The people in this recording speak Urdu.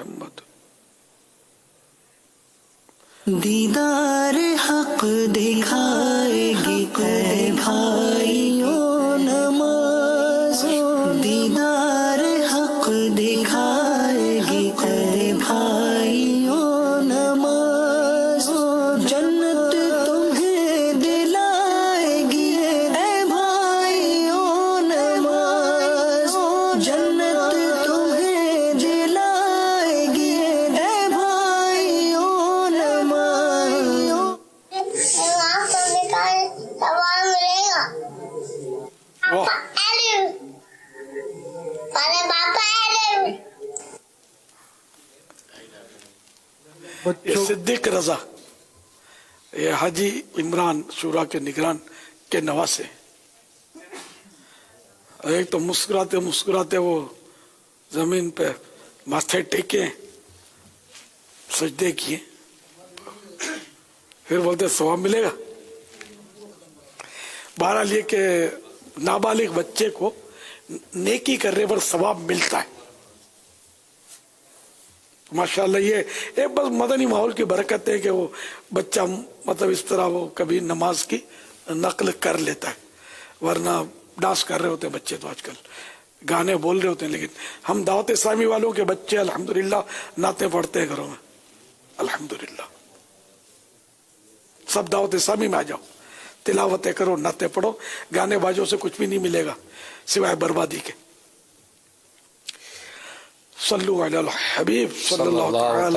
محمد. دیدار حق دکھائے گی اے بھائیوں نماز، دیدار حق دکھائے گی اے بھائیوں نماز، جنت تمہیں دلائے گی اے بھائیوں نماز، جنت تمہیں دلائے گی اے بھائیوں نماز. یہ صدیق رضا، یہ حاجی عمران شورا کے نگران کے نواسے. ایک تو مسکراتے مسکراتے وہ زمین پہ ماتھے ٹیکے سجدے کیے، پھر بولتے ثواب ملے گا. بہرحال یہ کہ نابالغ بچے کو نیکی کرنے پر ثواب ملتا ہے. ماشاءاللہ یہ ایک بس مدنی ماحول کی برکت ہے کہ وہ بچہ مطلب اس طرح وہ کبھی نماز کی نقل کر لیتا ہے، ورنہ ڈانس کر رہے ہوتے ہیں بچے تو آج کل، گانے بول رہے ہوتے ہیں. لیکن ہم دعوت اسلامی والوں کے بچے الحمدللہ نعتیں پڑھتے ہیں گھروں میں، الحمدللہ. سب دعوت اسلامی میں آ جاؤ، تلاوتیں کرو، نعتیں پڑھو، گانے بازوں سے کچھ بھی نہیں ملے گا سوائے بربادی کے. صلو علی الحبیب صلی اللہ تعالی